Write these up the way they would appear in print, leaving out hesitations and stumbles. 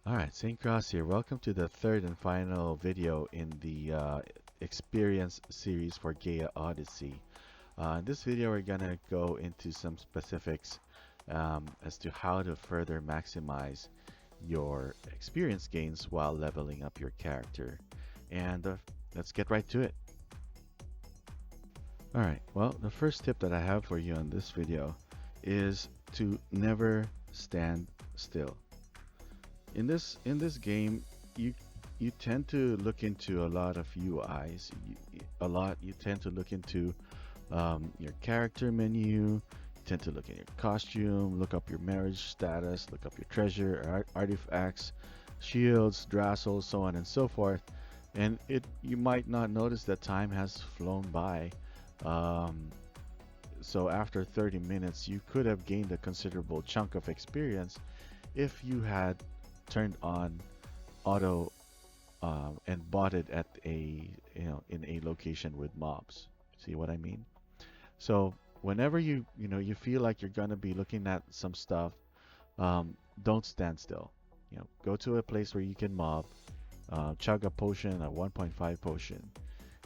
Alright, St. Krauss here. Welcome to the third and final video in the experience series for Gaia Odyssey. In this video, we're gonna go into some specifics as to how to further maximize your experience gains while leveling up your character. And let's get right to it. Alright, well, the first tip that I have for you on this video is to never stand still. In this game, you you tend to look into a lot of UIs. You tend to look into your character menu. You tend to look at your costume, look up your marriage status, look up your treasure, artifacts, shields, drassels, so on and so forth. And it you might not notice that time has flown by. Um, so after 30 minutes, you could have gained a considerable chunk of experience if you had turned on auto and bought it at a in a location with mobs. See what I mean? So whenever you feel like you're gonna be looking at some stuff, don't stand still. Go to a place where you can mob, chug a potion, a 1.5 potion,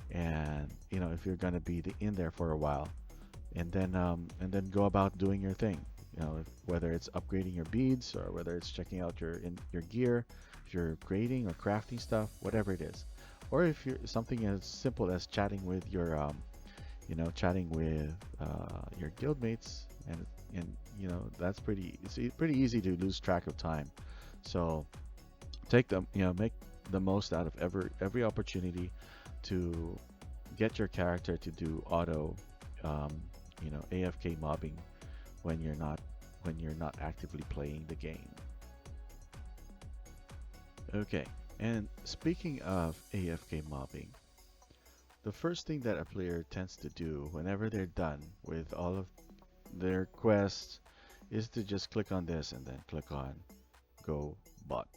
and if you're gonna be in there for a while, and then go about doing your thing. Whether it's upgrading your beads or whether it's checking out your gear, if you're creating or crafting stuff, whatever it is, or if you're something as simple as chatting with your guildmates, and that's pretty easy to lose track of time. So make the most out of every opportunity to get your character to do auto, um, AFK mobbing when you're not actively playing the game. Okay, and speaking of AFK mobbing, the first thing that a player tends to do whenever they're done with all of their quests is to just click on this and then click on Go Bot.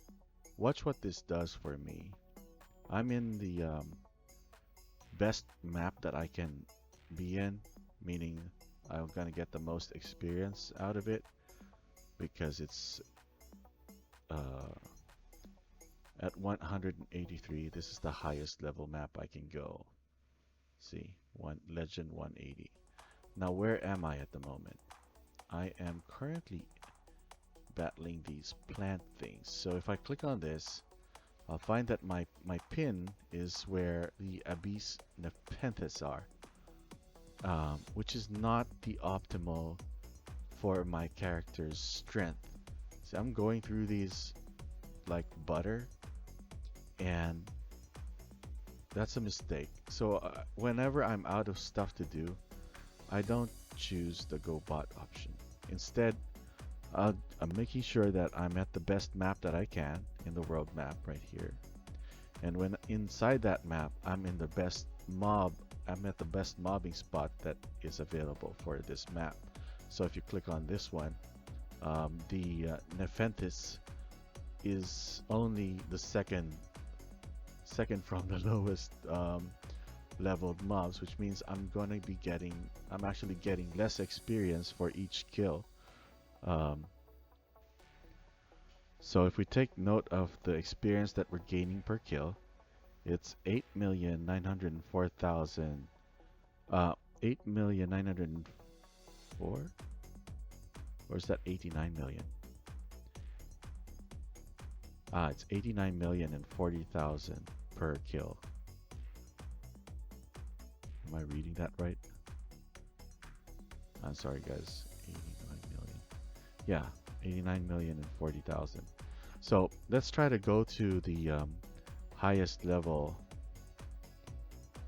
Watch what this does for me. I'm in the best map that I can be in, meaning I'm gonna get the most experience out of it because it's uh, at 183. This is the highest level map I can go. See, Legend 180. Now, where am I at the moment? I am currently battling these plant things. So if I click on this, I'll find that my pin is where the Abyss Nepenthes are, which is not the optimal for my character's strength. So I'm going through these like butter, and that's a mistake. So whenever I'm out of stuff to do, I don't choose the go bot option. Instead, I'm making sure that I'm at the best map that I can in the world map right here. And when inside that map, I'm at the best mobbing spot that is available for this map. So if you click on this one, the Nepenthes is only the second from the lowest leveled mobs, which means I'm actually getting less experience for each kill. Um, so if we take note of the experience that we're gaining per kill, it's 8,904,000, 8,904, or is that 89 million? It's 89,040,000 per kill. Am I reading that right? I'm sorry, guys. 89 million. Yeah, 89,040,000. So let's try to go to the highest level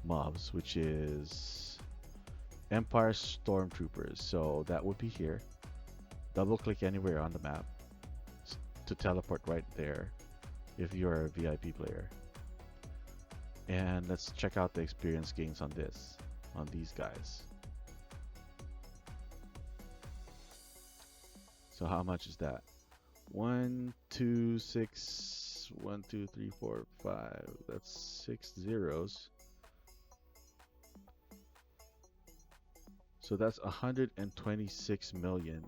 mobs, which is Empire Stormtroopers. So that would be here. Double click anywhere on the map to teleport right there if you're a VIP player. And let's check out the experience gains on these guys. So how much is that? 1, 2, 6, 1, 2, 3, 4, 5. That's 6 zeros. So that's 126 million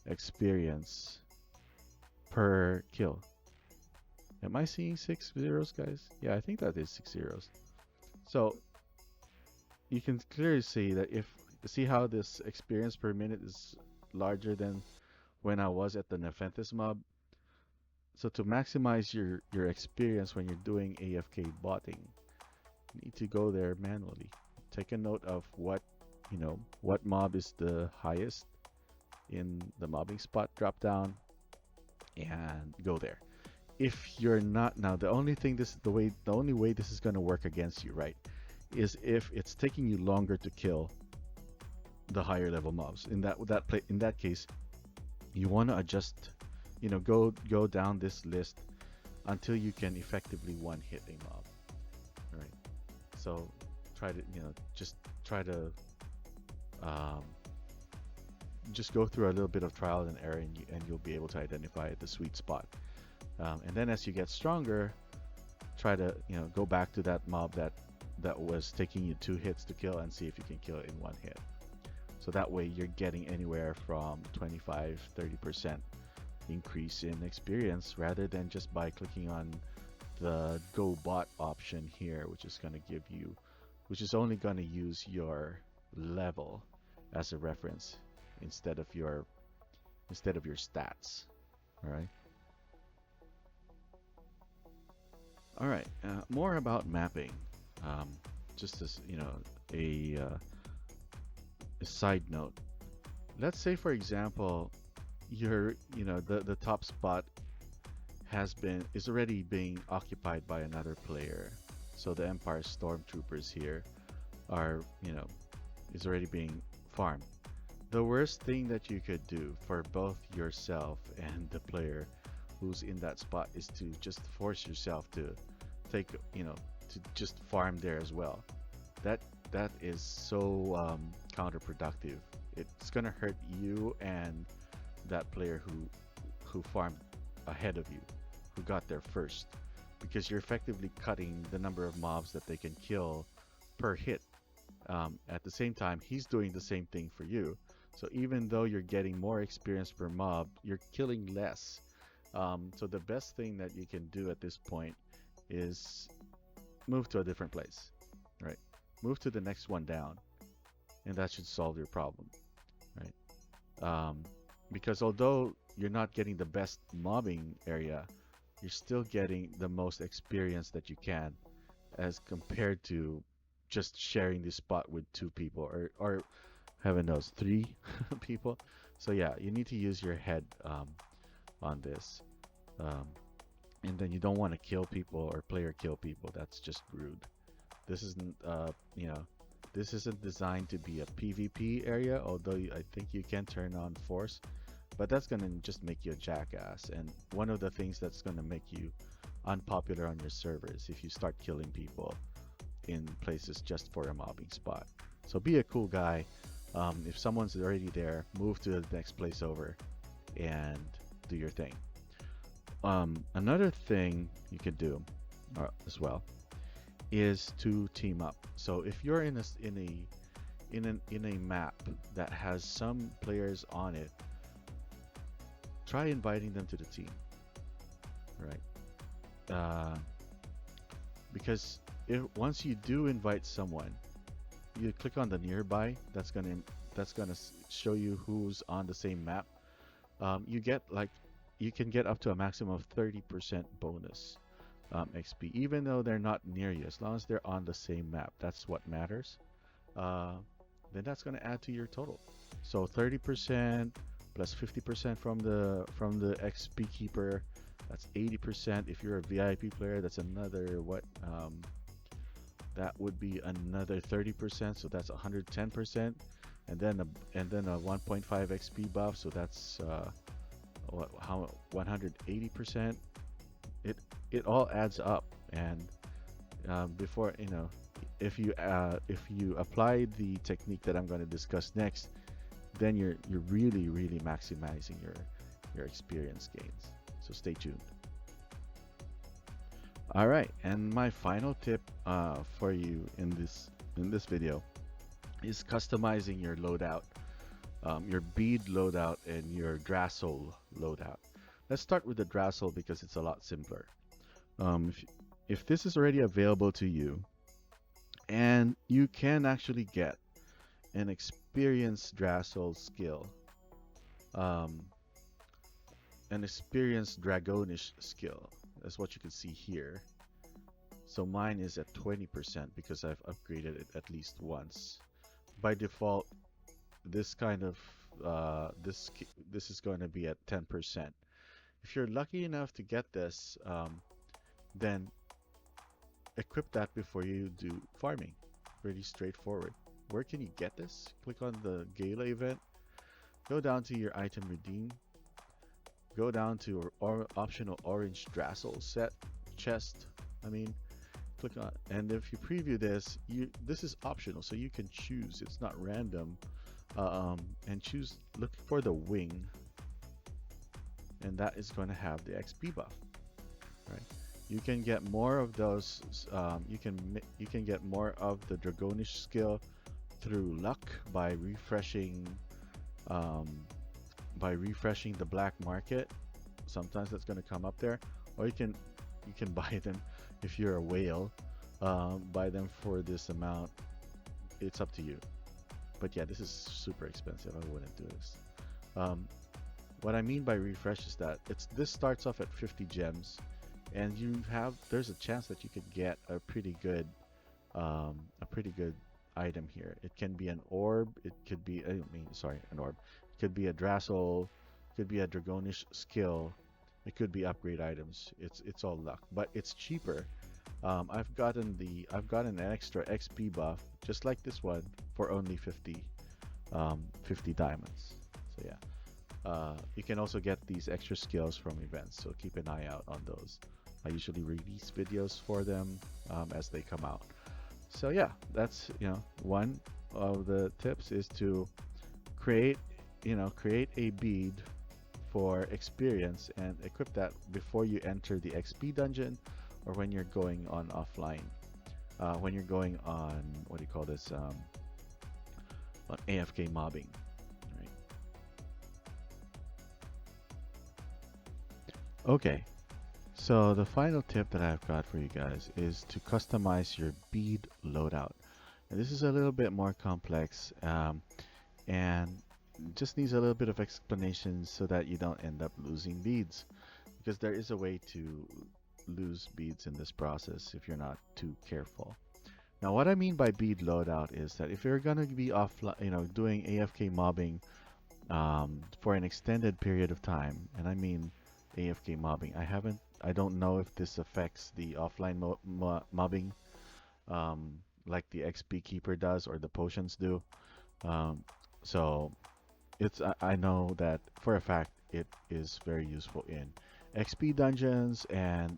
experience per kill. Am I seeing 6 zeros, guys? Yeah, I think that is 6 zeros. So you can clearly see that if see how this experience per minute is larger than when I was at the Nepenthes mob. So to maximize your experience when you're doing AFK botting, you need to go there manually. Take a note of what mob is the highest in the mobbing spot drop down and go there. If you're not now, the only way this is going to work against you, right, is if it's taking you longer to kill the higher level mobs. In that case, you want to adjust, go down this list until you can effectively one hit a mob. All right. So try to, just try to um, just go through a little bit of trial and error, and you'll be able to identify the sweet spot. And then as you get stronger, try to go back to that mob that was taking you 2 hits to kill and see if you can kill it in 1 hit. So that way you're getting anywhere from 25-30% increase in experience rather than just by clicking on the go bot option here, which is only going to use your level as a reference instead of your stats. All right. All right. More about mapping. Just as a side note. Let's say, for example, the top spot is already being occupied by another player. So the Empire Stormtroopers here are, is already being farmed. The worst thing that you could do for both yourself and the player who's in that spot is to just force yourself to take, to just farm there as well. That is so counterproductive. It's gonna hurt you and that player who farmed ahead of you, who got there first, because you're effectively cutting the number of mobs that they can kill per hit. At the same time, he's doing the same thing for you. So even though you're getting more experience per mob, you're killing less. So the best thing that you can do at this point is move to a different place, right? Move to the next one down, and that should solve your problem, right? Because although you're not getting the best mobbing area, you're still getting the most experience that you can as compared to just sharing this spot with 2 people or heaven knows 3 people. So yeah, you need to use your head on this. Um, and then you don't want to kill people or player kill people. That's just rude. This isn't, this isn't designed to be a PvP area, although I think you can turn on force, but that's gonna just make you a jackass. And one of the things that's gonna make you unpopular on your servers if you start killing people in places just for a mobbing spot. So be a cool guy. If someone's already there, move to the next place over and do your thing. Another thing you could do as well is to team up. So if you're in a map that has some players on it, try inviting them to the team, right? Because once you do invite someone, you click on the nearby. That's gonna show you who's on the same map. You can get up to a maximum of 30% bonus XP, even though they're not near you. As long as they're on the same map, that's what matters. Then that's going to add to your total. So 30% plus 50% from the XP keeper. That's 80%. If you're a VIP player, that's another that would be another 30%. So that's 110%, and then a 1.5 XP buff. So that's 180%. It all adds up, and before if you apply the technique that I'm going to discuss next, then you're really maximizing your experience gains. So stay tuned. All right, and my final tip for you in this video is customizing your loadout, your bead loadout and your Drassel loadout. Let's start with the Drassel because it's a lot simpler. If this is already available to you, and you can actually get an experienced Drassel skill, um, an experienced Dragonish skill. That's what you can see here. So mine is at 20% because I've upgraded it at least once. By default, this kind of this is going to be at 10%. If you're lucky enough to get this, then equip that before you do farming. Pretty straightforward. Where can you get this? Click on the Gala event, go down to your item redeem, go down to optional orange Drassel set chest. I mean, click on, and if you preview this, this is optional, so you can choose. It's not random, and choose. Look for the wing, and that is going to have the XP buff. Right? You can get more of those. You can get more of the Dragonish skill through luck um, by refreshing the black market. Sometimes that's going to come up there, or you can buy them if you're a whale. Buy them for this amount. It's up to you. But yeah, this is super expensive. I wouldn't do this. Um, what I mean by refresh is that this starts off at 50 gems, and there's a chance that you could get a pretty good item here. It can be an orb. It could be an orb. It could be a Drassel. It could be a Dragonish skill. It could be upgrade items. It's all luck, but it's cheaper. I've gotten an extra XP buff just like this one for only 50 diamonds. So yeah. You can also get these extra skills from events, so keep an eye out on those. I usually release videos for them as they come out. So yeah, that's one of the tips is to create create a bead for experience and equip that before you enter the XP dungeon or when you're going on offline. When you're going on what do you call this on AFK mobbing. Right? Okay, so the final tip that I've got for you guys is to customize your bead loadout. And this is a little bit more complex and just needs a little bit of explanation so that you don't end up losing beads. Because there is a way to lose beads in this process if you're not too careful. Now, what I mean by bead loadout is that if you're gonna be offline, doing AFK mobbing for an extended period of time, and I mean AFK mobbing. I don't know if this affects the offline mobbing like the XP keeper does or the potions do. Um, so I know that for a fact it is very useful in XP dungeons and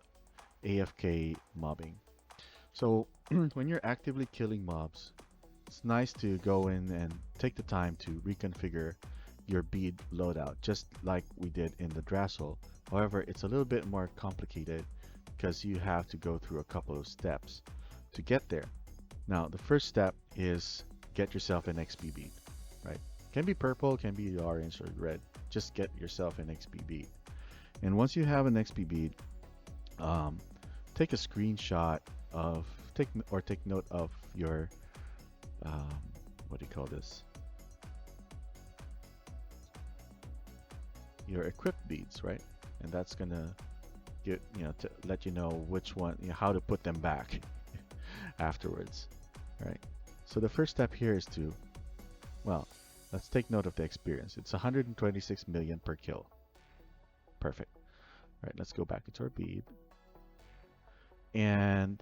AFK mobbing. So when you're actively killing mobs, it's nice to go in and take the time to reconfigure your bead loadout, just like we did in the Drassel. However, it's a little bit more complicated because you have to go through a couple of steps to get there. Now, the first step is get yourself an XP bead, right? Can be purple, can be orange or red. Just get yourself an XP bead. And once you have an XP bead, take a screenshot of take note of your what do you call this? Your equipped beads, right? And that's gonna get to let you know which one, how to put them back afterwards, right? So the first step here is to, well, let's take note of the experience. It's 126 million per kill. Perfect. All right, let's go back into our bead. And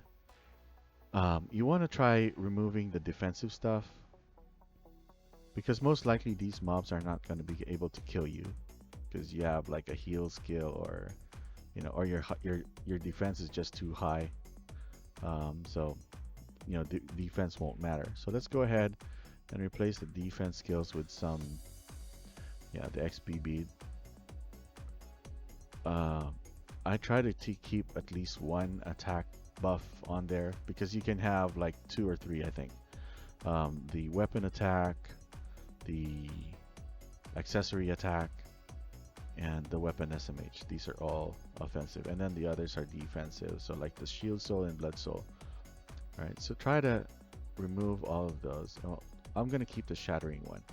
you want to try removing the defensive stuff because most likely these mobs are not going to be able to kill you because you have like a heal skill or or your defense is just too high. So defense won't matter. So let's go ahead and replace the defense skills with some the XP bead. I try to keep at least one attack buff on there because you can have like 2 or 3, I think. The weapon attack, the accessory attack, and the weapon SMH. These are all offensive, and then the others are defensive. So like the Shield Soul and Blood Soul. All right, so try to remove all of those. Oh, I'm gonna keep the Shattering one.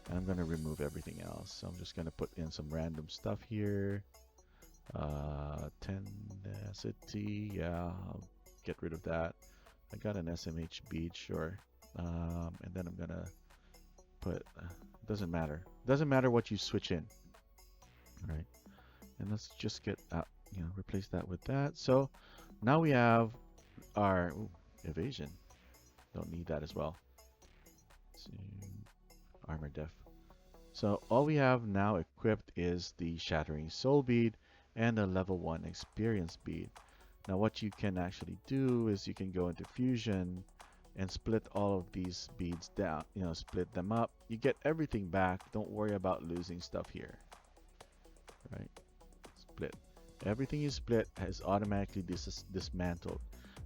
And I'm gonna remove everything else. So I'm just gonna put in some random stuff here. Tenacity, yeah, I'll get rid of that. I got an SMH bead, sure. And then I'm gonna put, doesn't matter. Doesn't matter what you switch in. All right. And let's just get, replace that with that. So now we have our evasion. Don't need that as well. So, armor def. So all we have now equipped is the Shattering Soul Bead and a level 1 Experience Bead. Now what you can actually do is you can go into Fusion and split all of these beads down, split them up. You get everything back. Don't worry about losing stuff here. Right? Split. Everything you split is automatically dismantled.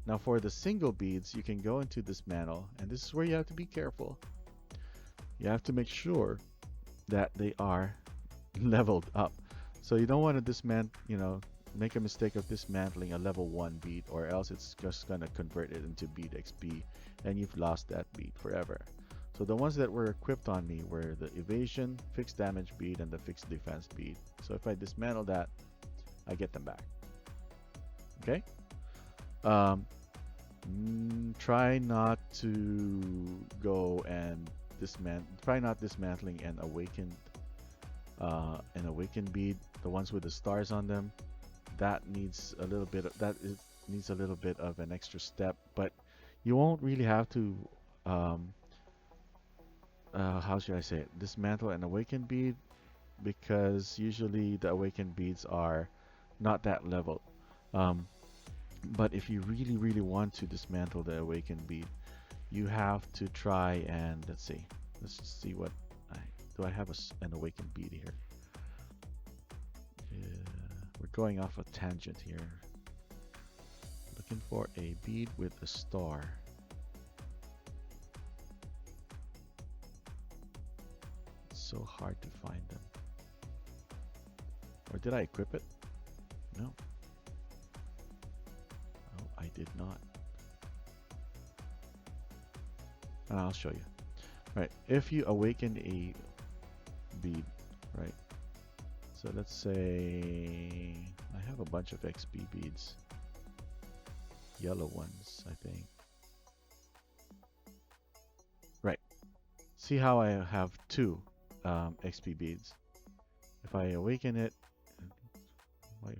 Now for the single beads, you can go into Dismantle, and this is where you have to be careful. You have to make sure that they are leveled up. So you don't want to make a mistake of dismantling a level 1 bead, or else it's just going to convert it into bead XP and you've lost that bead forever. So the ones that were equipped on me were the evasion, fixed damage bead, and the fixed defense bead. So if I dismantle that, I get them back. Okay? Try not to go and try not dismantling an awakened bead, the ones with the stars on them. That needs a little bit of an extra step, but you won't really have to how should I say it, dismantle an awakened bead, because usually the awakened beads are not that leveled. But if you really want to dismantle the awakened bead, you have to try and let's just see what do I have an awakened bead here. We're going off a tangent here. Looking for a bead with a star. It's so hard to find them. Or did I equip it? No. Oh, I did not. I'll show you. Right, if you awaken a bead, right? So let's say I have a bunch of XP beads. Yellow ones, I think. Right. See how I have 2 XP beads. If I awaken it,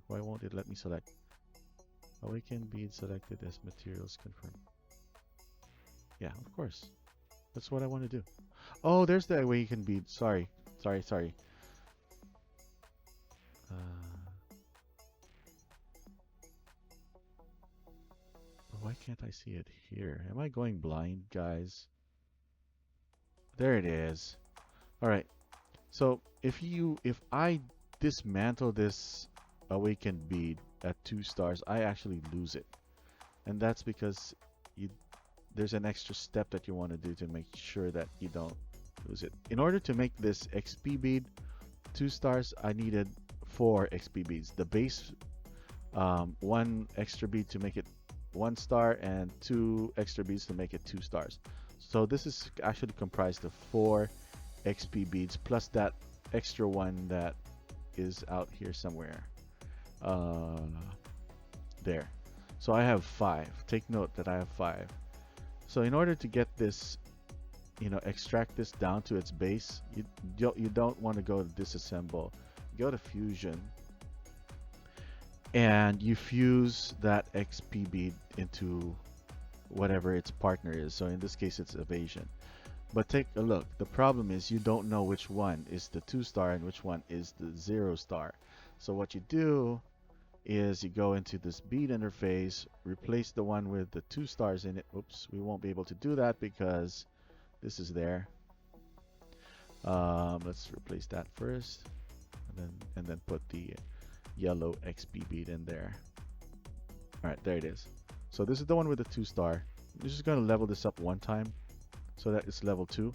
why won't it let me select? Awaken bead selected as materials confirmed. Yeah, of course. That's what I want to do. Oh, there's the awakened bead. Sorry. Why can't I see it here? Am I going blind, guys? There it is. All right. So if I dismantle this awakened bead at 2 stars, I actually lose it, and that's because there's an extra step that you want to do to make sure that you don't lose it. In order to make this XP bead 2 stars, I needed 4 XP beads. The base, 1 extra bead to make it 1 star, and 2 extra beads to make it 2 stars. So this is actually comprised of 4 XP beads plus that extra one that is out here somewhere. There. So I have 5. Take note that I have 5. So in order to get this, extract this down to its base, you don't want to go to disassemble. Go to fusion, and you fuse that XP bead into whatever its partner is. So in this case, it's evasion. But take a look. The problem is you don't know which one is the 2 star and which one is the 0 star. So what you do is you go into this bead interface, replace the one with the 2 stars in it. Oops, we won't be able to do that because this is there. Let's replace that first, and then put the yellow XP bead in there. All right, there it is. So this is the one with the 2 star. I'm just going to level this up 1 time so that it's level 2,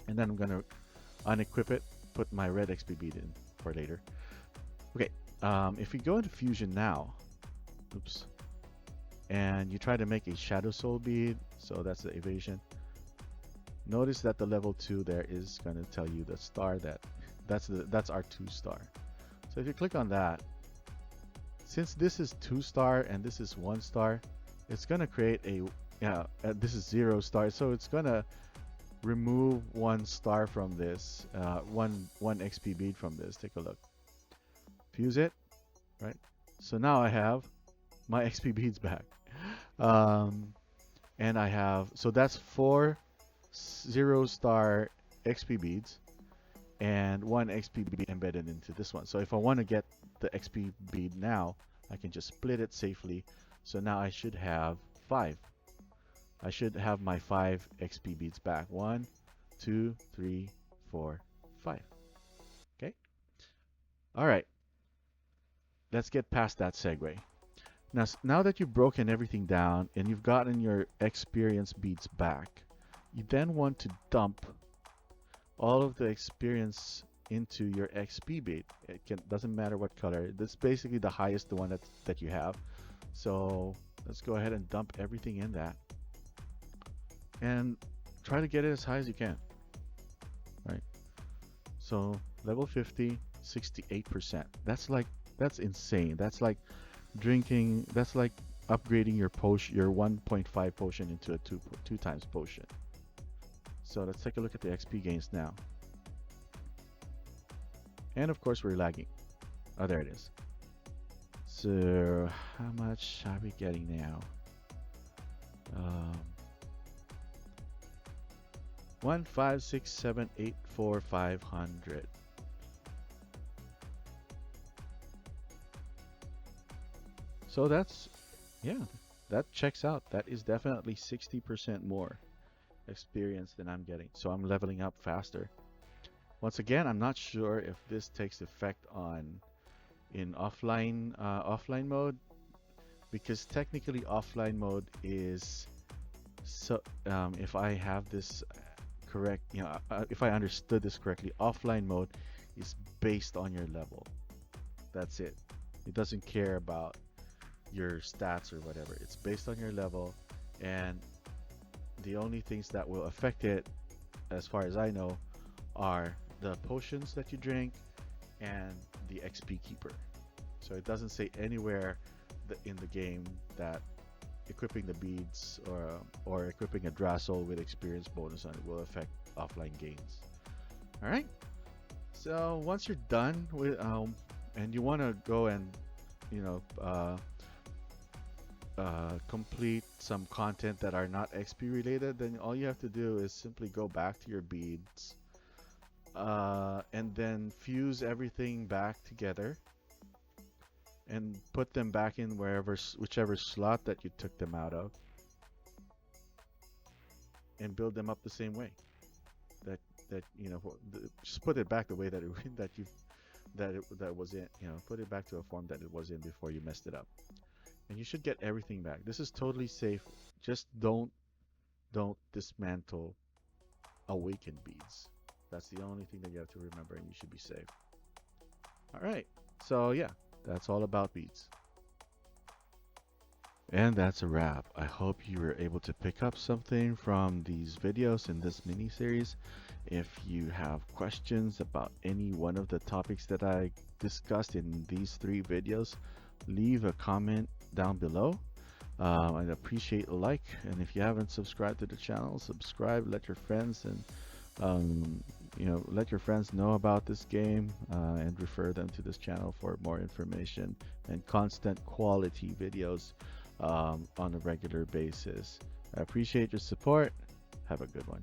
and then I'm going to unequip it, put my red XP bead in. for later. Okay, if we go into Fusion now, oops, and you try to make a Shadow Soul bead, so that's the evasion. Notice that the level 2 there is going to tell you the star that's our 2 star. So if you click on that, since this is 2 star and this is 1 star, it's going to create a this is 0 star, so it's going to remove 1 star from this, one XP bead from this. Take a look. Fuse it, right? So now I have my XP beads back. And I have, so that's 4 0 star XP beads and 1 XP bead embedded into this one. So if I want to get the XP bead now, I can just split it safely. So now I should have 5. I should have my 5 XP beads back. 1, 2, 3, 4, 5. Okay. All right. Let's get past that segue. Now that you've broken everything down and you've gotten your experience beads back, you then want to dump all of the experience into your XP bead. Doesn't matter what color. That's basically the highest one that you have. So let's go ahead and dump everything in that. And try to get it as high as you can. Right? So level 50, 68%. That's insane. That's like upgrading your potion, your 1.5 potion into a 2 times potion. So let's take a look at the XP gains now. And of course we're lagging. Oh, there it is. So how much are we getting now? 1, 5, 6, 7, 8, 4, 500. So that's, yeah, that checks out. That is definitely 60% more experience than I'm getting. So I'm leveling up faster. Once again, I'm not sure if this takes effect in offline mode, because technically offline mode is, so if I have this correct, if I understood this correctly, offline mode is based on your level. That's it. It doesn't care about your stats or whatever. It's based on your level, and the only things that will affect it, as far as I know, are the potions that you drink and the XP keeper. So it doesn't say anywhere in the game that equipping the beads or equipping a Drassel with experience bonus on it will affect offline gains. All right. So once you're done with and you want to go and complete some content that are not XP related, then all you have to do is simply go back to your beads and then fuse everything back together and put them back in whichever slot that you took them out of, and build them up the same way. Just put it back the way that that was in. Put it back to a form that it was in before you messed it up, and you should get everything back. This is totally safe. Just don't dismantle awakened beads. That's the only thing that you have to remember, and you should be safe. All right. So yeah, that's all about beads. And that's a wrap. I hope you were able to pick up something from these videos in this mini series. If you have questions about any one of the topics that I discussed in these 3 videos, leave a comment down below. I'd appreciate a like, and if you haven't subscribed to the channel, subscribe. Let your friends let your friends know about this game, and refer them to this channel for more information and constant quality videos on a regular basis. I appreciate your support. Have a good one.